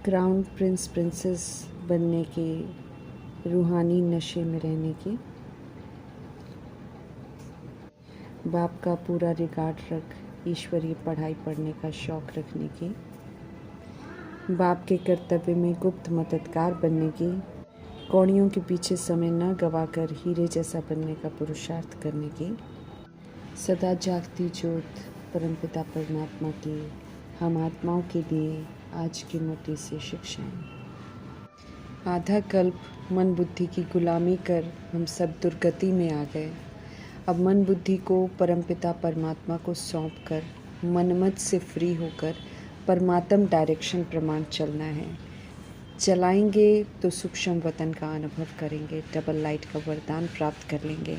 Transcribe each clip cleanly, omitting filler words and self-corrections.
Crown Prince princess बनने के, रूहानी नशे में रहने की, बाप का पूरा रिगार्ड रख ईश्वरीय पढ़ाई पढ़ने का शौक़ रखने की, बाप के कर्तव्य में गुप्त मददगार बनने की, कौड़ियों के पीछे समय न गवाकर हीरे जैसा बनने का पुरुषार्थ करने की, सदा जागती ज्योत परमपिता परमात्मा की हम आत्माओं के लिए आज की मोटी सी शिक्षाएं। आधा कल्प मन बुद्धि की गुलामी कर हम सब दुर्गति में आ गए। अब मन बुद्धि को परमपिता परमात्मा को सौंप कर मनमत से फ्री होकर परमात्म डायरेक्शन प्रमाण चलना है। चलाएंगे तो सूक्ष्म वतन का अनुभव करेंगे, डबल लाइट का वरदान प्राप्त कर लेंगे।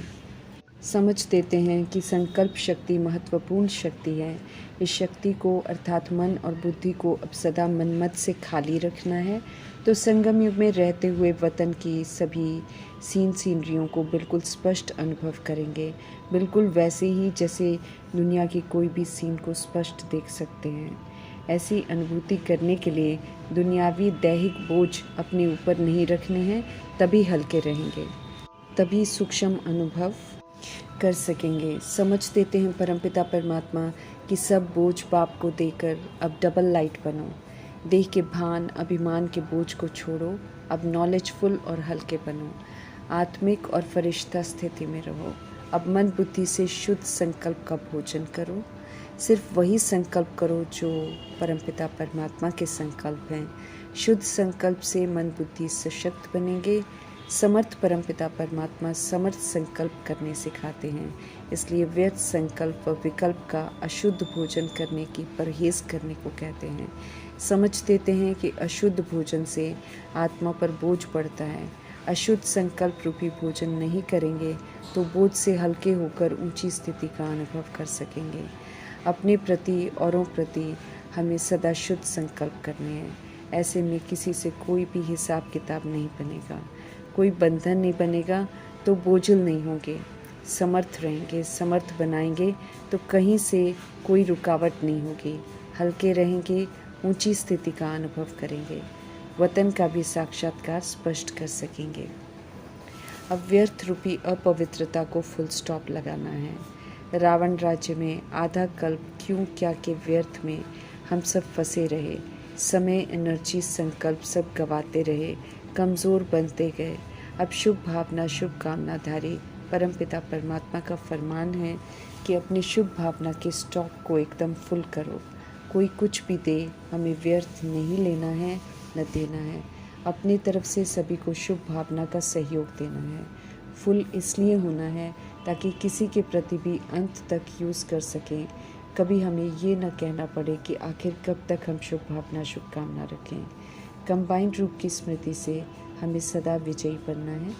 समझ देते हैं कि संकल्प शक्ति महत्वपूर्ण शक्ति है। इस शक्ति को अर्थात मन और बुद्धि को अब सदा मनमत से खाली रखना है, तो संगम युग में रहते हुए वतन की सभी सीनरियों को बिल्कुल स्पष्ट अनुभव करेंगे, बिल्कुल वैसे ही जैसे दुनिया की कोई भी सीन को स्पष्ट देख सकते हैं। ऐसी अनुभूति करने के लिए दुनियावी दैहिक बोझ अपने ऊपर नहीं रखने हैं, तभी हल्के रहेंगे, तभी सूक्ष्म अनुभव कर सकेंगे। समझ देते हैं परमपिता परमात्मा कि सब बोझ बाप को देकर अब डबल लाइट बनो। देह के भान अभिमान के बोझ को छोड़ो, अब नॉलेजफुल और हल्के बनो। आत्मिक और फरिश्ता स्थिति में रहो। अब मन बुद्धि से शुद्ध संकल्प का भोजन करो। सिर्फ वही संकल्प करो जो परमपिता परमात्मा के संकल्प हैं। शुद्ध संकल्प से मन बुद्धि सशक्त बनेंगे। समर्थ परमपिता परमात्मा समर्थ संकल्प करने सिखाते हैं, इसलिए व्यर्थ संकल्प व विकल्प का अशुद्ध भोजन करने की परहेज करने को कहते हैं। समझ देते हैं कि अशुद्ध भोजन से आत्मा पर बोझ पड़ता है। अशुद्ध संकल्प रूपी भोजन नहीं करेंगे तो बोझ से हल्के होकर ऊंची स्थिति का अनुभव कर सकेंगे। अपने प्रति औरों प्रति हमें सदा शुद्ध संकल्प करने हैं। ऐसे में किसी से कोई भी हिसाब किताब नहीं बनेगा, कोई बंधन नहीं बनेगा, तो बोझिल नहीं होंगे, समर्थ रहेंगे। समर्थ बनाएंगे तो कहीं से कोई रुकावट नहीं होगी, हल्के रहेंगे, ऊंची स्थिति का अनुभव करेंगे, वतन का भी साक्षात्कार स्पष्ट कर सकेंगे। अब व्यर्थ रूपी अपवित्रता को फुल स्टॉप लगाना है। रावण राज्य में आधा कल्प क्यों क्या के व्यर्थ में हम सब फंसे रहे, समय एनर्जी संकल्प सब गवाते रहे, कमज़ोर बनते गए। अब शुभ भावना शुभ कामनाधारी परमपिता परमात्मा का फरमान है कि अपनी शुभ भावना के स्टॉक को एकदम फुल करो। कोई कुछ भी दे, हमें व्यर्थ नहीं लेना है न देना है। अपनी तरफ से सभी को शुभ भावना का सहयोग देना है। फुल इसलिए होना है ताकि किसी के प्रति भी अंत तक यूज़ कर सकें। कभी हमें ये न कहना पड़े कि आखिर कब तक हम शुभ भावना शुभकामना रखें। कंबाइंड रूप की स्मृति से हमें सदा विजयी बनना है।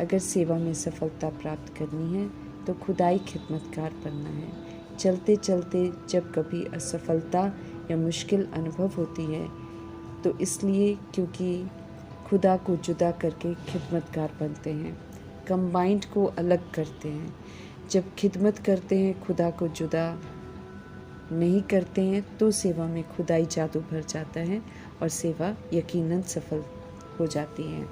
अगर सेवा में सफलता प्राप्त करनी है तो खुदाई खिदमतकार बनना है। चलते चलते जब कभी असफलता या मुश्किल अनुभव होती है तो इसलिए क्योंकि खुदा को जुदा करके खिदमतकार बनते हैं, कंबाइंड को अलग करते हैं। जब खिदमत करते हैं, खुदा को जुदा नहीं करते हैं, तो सेवा में खुदाई जादू भर जाता है और सेवा यकीनन सफल हो जाती है।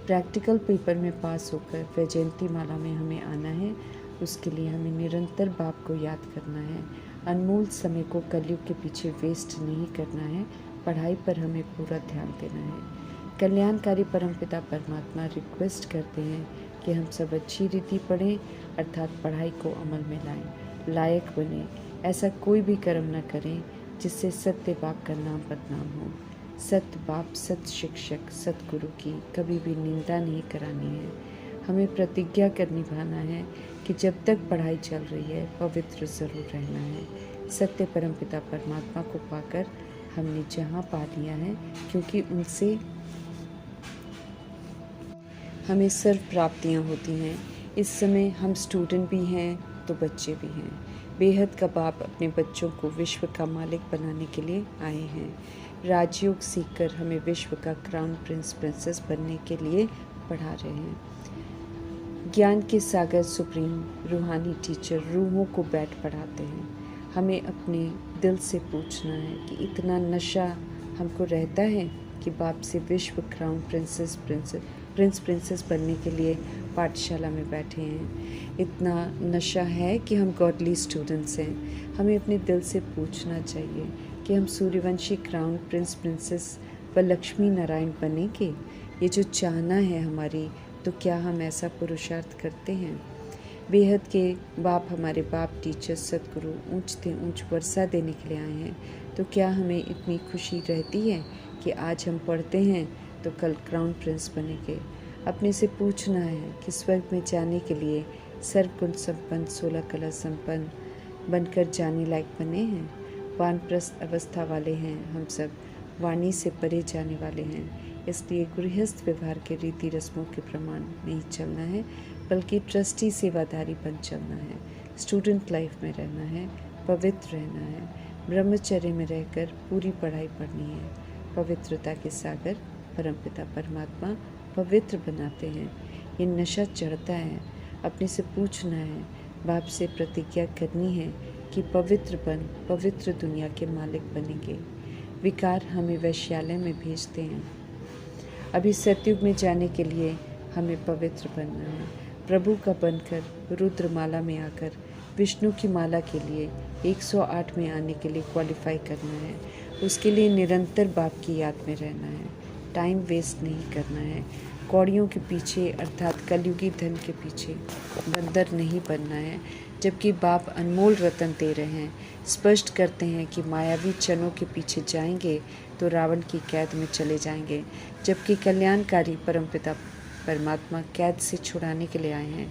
प्रैक्टिकल पेपर में पास होकर वैजयंती माला में हमें आना है। उसके लिए हमें निरंतर बाप को याद करना है। अनमोल समय को कलयुग के पीछे वेस्ट नहीं करना है। पढ़ाई पर हमें पूरा ध्यान देना है। कल्याणकारी परमपिता परमात्मा रिक्वेस्ट करते हैं कि हम सब अच्छी रीति पढ़ें, अर्थात पढ़ाई को अमल में लाएं, लायक बने। ऐसा कोई भी कर्म न करें जिससे सत्य बाप का नाम बदनाम हो। सत्य बाप, सत्य शिक्षक, सतगुरु की कभी भी निंदा नहीं करानी है। हमें प्रतिज्ञा कर निभाना है कि जब तक पढ़ाई चल रही है पवित्र ज़रूर रहना है। सत्य परमपिता परमात्मा को पाकर हमने जहाँ पा लिया है, क्योंकि उनसे हमें सर्व प्राप्तियाँ होती हैं। इस समय हम स्टूडेंट भी हैं तो बच्चे भी हैं। बेहद का बाप अपने बच्चों को विश्व का मालिक बनाने के लिए आए हैं। राजयोग सीखकर हमें विश्व का क्राउन प्रिंस प्रिंसेस बनने के लिए पढ़ा रहे हैं। ज्ञान के सागर सुप्रीम रूहानी टीचर रूहों को बैठ पढ़ाते हैं। हमें अपने दिल से पूछना है कि इतना नशा हमको रहता है कि बाप से विश्व क्राउन प्रिंसेस बनने के लिए पाठशाला में बैठे हैं। इतना नशा है कि हम गॉडली स्टूडेंट्स हैं। हमें अपने दिल से पूछना चाहिए कि हम सूर्यवंशी क्राउन प्रिंसेस व लक्ष्मी नारायण बनेंगे। ये जो चाहना है हमारी, तो क्या हम ऐसा पुरुषार्थ करते हैं? बेहद के बाप, हमारे बाप टीचर सदगुरु ऊंच से ऊंच वर्षा देने के लिए आए हैं, तो क्या हमें इतनी खुशी रहती है कि आज हम पढ़ते हैं तो कल क्राउन प्रिंस बनेंगे? अपने से पूछना है कि स्वर्ग में जाने के लिए सर्वगुण संपन्न 16 कला संपन्न बनकर जाने लायक बने हैं। वानप्रस्थ अवस्था वाले हैं हम सब, वाणी से परे जाने वाले हैं। इसलिए गृहस्थ व्यवहार के रीति रस्मों के प्रमाण नहीं चलना है, बल्कि ट्रस्टी सेवादारी बन चलना है। स्टूडेंट लाइफ में रहना है, पवित्र रहना है, ब्रह्मचर्य में रहकर पूरी पढ़ाई पढ़नी है। पवित्रता के सागर परमपिता परमात्मा पवित्र बनाते हैं। ये नशा चढ़ता है। अपने से पूछना है, बाप से प्रतिज्ञा करनी है कि पवित्र दुनिया के मालिक बनेंगे। विकार हमें वैश्यालय में भेजते हैं। अभी सतयुग में जाने के लिए हमें पवित्र बनना है। प्रभु का बनकर रुद्रमाला में आकर विष्णु की माला के लिए 108 में आने के लिए क्वालिफाई करना है। उसके लिए निरंतर बाप की याद में रहना है। टाइम वेस्ट नहीं करना है। कौड़ियों के पीछे अर्थात कलयुगी धन के पीछे बंदर नहीं बनना है, जबकि बाप अनमोल रतन दे रहे हैं। स्पष्ट करते हैं कि मायावी चनों के पीछे जाएंगे तो रावण की कैद में चले जाएंगे, जबकि कल्याणकारी परमपिता परमात्मा कैद से छुड़ाने के लिए आए हैं।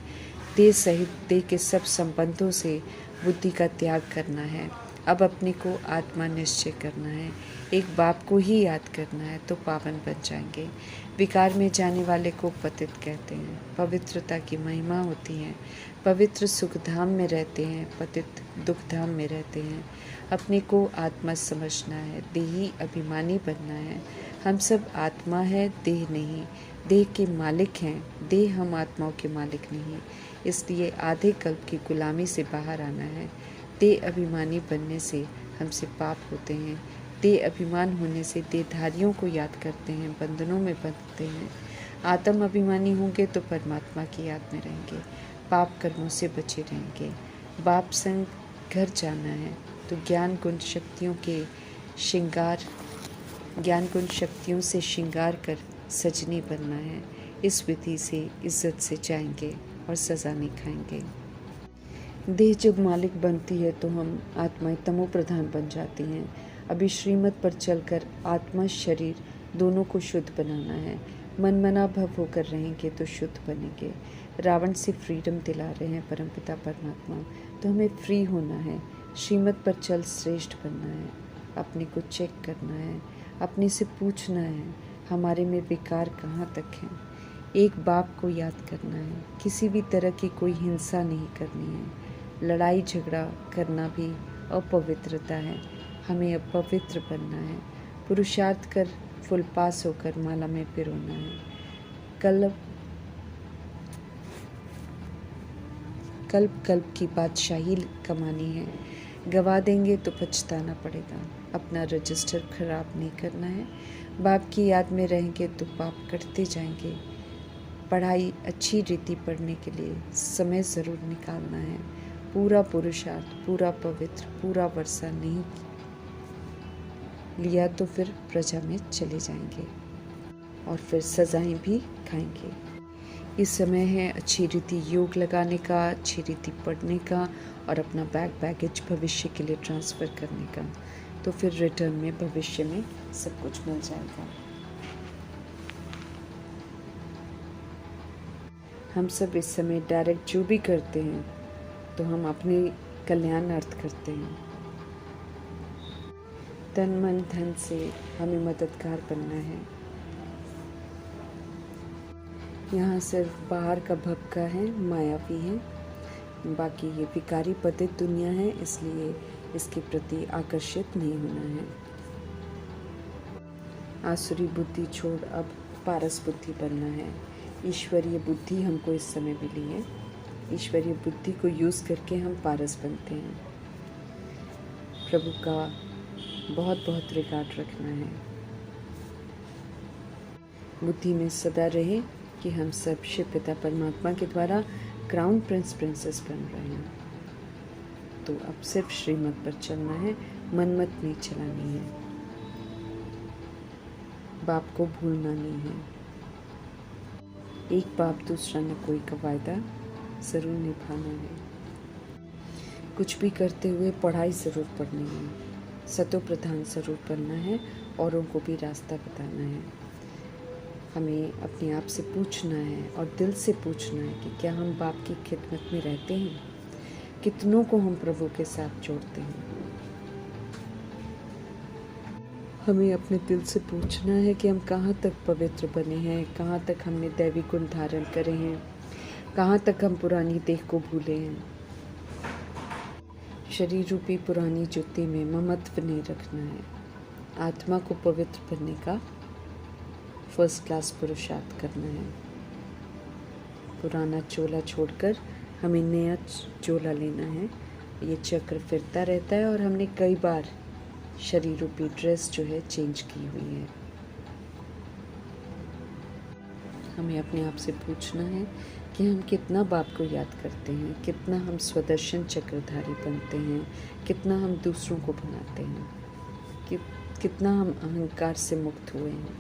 देह सहित देह के सब संबंधों से बुद्धि का त्याग करना है। अब अपने को आत्मा निश्चय करना है। एक बाप को ही याद करना है तो पावन बन जाएंगे। विकार में जाने वाले को पतित कहते हैं। पवित्रता की महिमा होती है। पवित्र सुखधाम में रहते हैं, पतित दुखधाम में रहते हैं। अपने को आत्मा समझना है, देही अभिमानी बनना है। हम सब आत्मा है, देह नहीं। देह के मालिक हैं, देह हम आत्माओं के मालिक नहीं। इसलिए आधे कल्प की गुलामी से बाहर आना है। देह अभिमानी बनने से हमसे पाप होते हैं। देह अभिमान होने से देहधारियों को याद करते हैं, बंधनों में बंधते हैं। आत्म अभिमानी होंगे तो परमात्मा की याद में रहेंगे, पाप कर्मों से बचे रहेंगे। बाप संग घर जाना है तो ज्ञान गुण शक्तियों से श्रृंगार कर सजनी बनना है। इस विधि से इज्जत से जाएंगे और सजा नहीं खाएंगे। देह जब मालिक बनती है तो हम आत्माएं तमो प्रधान बन जाती हैं। अभी श्रीमत पर चलकर आत्मा शरीर दोनों को शुद्ध बनाना है। मनमना भव होकर रहेंगे तो शुद्ध बनेंगे। रावण से फ्रीडम दिला रहे हैं परमपिता परमात्मा, तो हमें फ्री होना है। श्रीमत पर चल श्रेष्ठ बनना है। अपने को चेक करना है, अपने से पूछना है हमारे में विकार कहाँ तक है। एक बाप को याद करना है। किसी भी तरह की कोई हिंसा नहीं करनी है। लड़ाई झगड़ा करना भी अपवित्रता है। हमें अब पवित्र बनना है। पुरुषार्थ कर फुल पास होकर माला में पिरोना है। कल्प की बादशाही कमानी है। गवा देंगे तो पछताना पड़ेगा। अपना रजिस्टर खराब नहीं करना है। बाप की याद में रहेंगे तो पाप कटते जाएंगे। पढ़ाई अच्छी रीति पढ़ने के लिए समय ज़रूर निकालना है। पूरा पुरुषार्थ, पूरा पवित्र, पूरा वर्षा नहीं लिया तो फिर प्रजा में चले जाएंगे और फिर सजाएं भी खाएंगे। इस समय है अच्छी रीति योग लगाने का, अच्छी रीति पढ़ने का और अपना बैगेज भविष्य के लिए ट्रांसफ़र करने का। तो फिर रिटर्न में भविष्य में सब कुछ मिल जाएगा। हम सब इस समय डायरेक्ट जो भी करते हैं तो हम अपने कल्याण अर्थ करते हैं। तन मन धन से हमें मददगार बनना है। यहाँ सिर्फ बाहर का भक्का है, मायावी है। बाकी ये विकारी पतित दुनिया है, इसलिए इसके प्रति आकर्षित नहीं होना है। आसुरी बुद्धि छोड़ अब पारस बुद्धि बनना है। ईश्वरीय बुद्धि हमको इस समय मिली है। ईश्वरीय बुद्धि को यूज़ करके हम पारस बनते हैं। प्रभु का बहुत बहुत रिगार्ड रखना है। बुद्धि में सदा रहे कि हम सब शिव पिता परमात्मा के द्वारा क्राउन प्रिंस प्रिंसेस बन रहे हैं। तो अब सिर्फ श्रीमत पर चलना है, मनमत नहीं चलानी है, बाप को भूलना नहीं है। एक बाप दूसरा न कोई का वायदा ज़रूर निभाना है। कुछ भी करते हुए पढ़ाई ज़रूर पढ़नी है, सतो प्रधान ज़रूर बनना है, औरों को भी रास्ता बताना है। हमें अपने आप से पूछना है और दिल से पूछना है कि क्या हम बाप की खिदमत में रहते हैं, कितनों को हम प्रभु के साथ जोड़ते हैं। हमें अपने दिल से पूछना है कि हम कहाँ तक पवित्र बने हैं, कहाँ तक हमने दैवी गुण धारण करे हैं, कहाँ तक हम पुरानी देह को भूले हैं। शरीर रूपी पुरानी जुत्ती में ममत्व नहीं रखना है। आत्मा को पवित्र बनने का फर्स्ट क्लास पुरुषार्थ करना है। पुराना चोला छोड़कर हमें नया चोला लेना है। ये चक्र फिरता रहता है और हमने कई बार शरीर रूपी ड्रेस जो है चेंज की हुई है। हमें अपने आप से पूछना है कि हम कितना बाप को याद करते हैं, कितना हम स्वदर्शन चक्रधारी बनते हैं, कितना हम दूसरों को बनाते हैं, कितना हम अहंकार से मुक्त हुए हैं।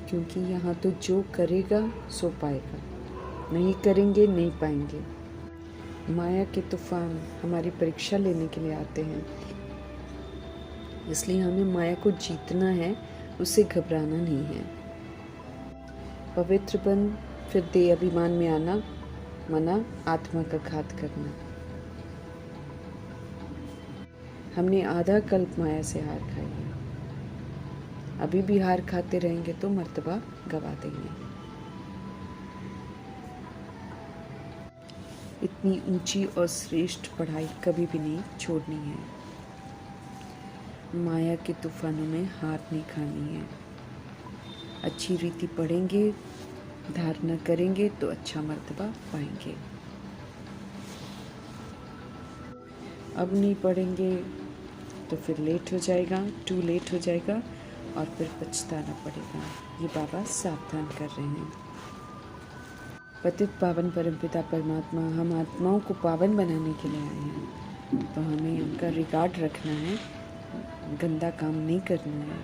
क्योंकि यहाँ तो जो करेगा सो पाएगा, नहीं करेंगे नहीं पाएंगे। माया के तूफान हमारी परीक्षा लेने के लिए आते हैं, इसलिए हमें माया को जीतना है, उससे घबराना नहीं है। पवित्र बन फिर देह अभिमान में आना मना, आत्मा का घात करना। हमने आधा कल्प माया से हार खाई है, अभी भी हार खाते रहेंगे तो मर्तबा गवा देंगे। इतनी ऊंची और श्रेष्ठ पढ़ाई कभी भी नहीं छोड़नी है। माया के तूफानों में हार नहीं खानी है। अच्छी रीति पढ़ेंगे, धारणा करेंगे तो अच्छा मर्तबा पाएंगे। अब नहीं पढ़ेंगे तो फिर लेट हो जाएगा, टू लेट हो जाएगा और फिर पछताना पड़ेगा। ये बाबा सावधान कर रहे हैं। पतित पावन परमपिता परमात्मा हम आत्माओं को पावन बनाने के लिए आए हैं, तो हमें उनका रिकॉर्ड रखना है, गंदा काम नहीं करना है।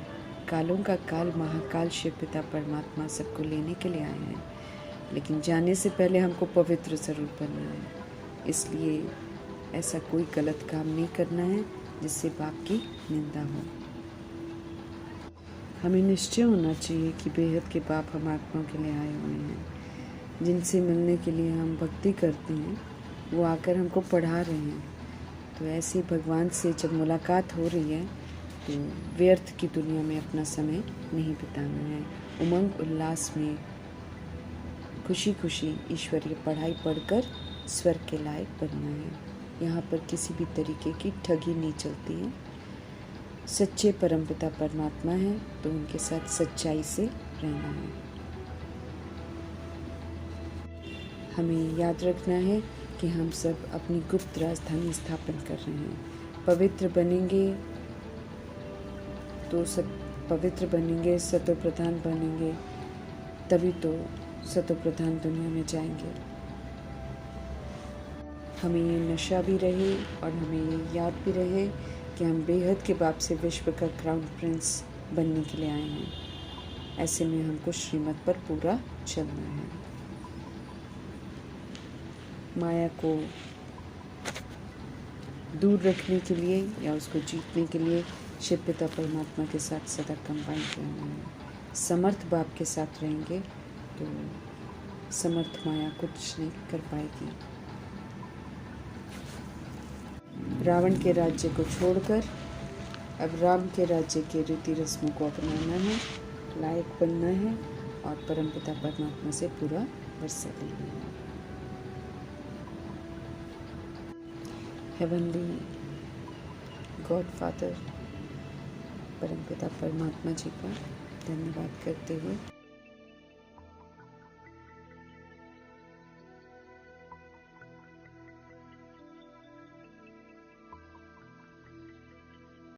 कालों का काल महाकाल शिव पिता परमात्मा सबको लेने के लिए आए हैं, लेकिन जाने से पहले हमको पवित्र ज़रूर बनना है। इसलिए ऐसा कोई गलत काम नहीं करना है जिससे बाप की निंदा हो। हमें निश्चय होना चाहिए कि बेहद के बाप हम आत्माओं के लिए आए हुए हैं, जिनसे मिलने के लिए हम भक्ति करते हैं, वो आकर हमको पढ़ा रहे हैं। तो ऐसे भगवान से जब मुलाकात हो रही है तो व्यर्थ की दुनिया में अपना समय नहीं बिताना है। उमंग उल्लास में खुशी खुशी ईश्वरीय पढ़ाई पढ़कर स्वर्ग के लायक बनना है। यहाँ पर किसी भी तरीके की ठगी नहीं चलती है। सच्चे परमपिता परमात्मा हैं तो उनके साथ सच्चाई से रहना है। हमें याद रखना है कि हम सब अपनी गुप्त राजधानी स्थापन कर रहे हैं। पवित्र बनेंगे तो सब पवित्र बनेंगे, सतो प्रधान बनेंगे, तभी तो सतो प्रधान दुनिया में जाएंगे। हमें ये नशा भी रहे और हमें ये याद भी रहे कि हम बेहद के बाप से विश्व का क्राउन प्रिंस बनने के लिए आए हैं। ऐसे में हमको श्रीमत पर पूरा चलना है। माया को दूर रखने के लिए या उसको जीतने के लिए शिव पिता परमात्मा के साथ सदा कंबाइन रहना है। समर्थ बाप के साथ रहेंगे तो समर्थ माया कुछ नहीं कर पाएगी। रावण के राज्य को छोड़कर अब राम के राज्य के रीति रस्मों को अपनाना है, लायक बनना है और परमपिता परमात्मा से पूरा वर्षा लेना है। हेवनली गॉड फादर परमपिता परमात्मा जी का धन्यवाद करते हुए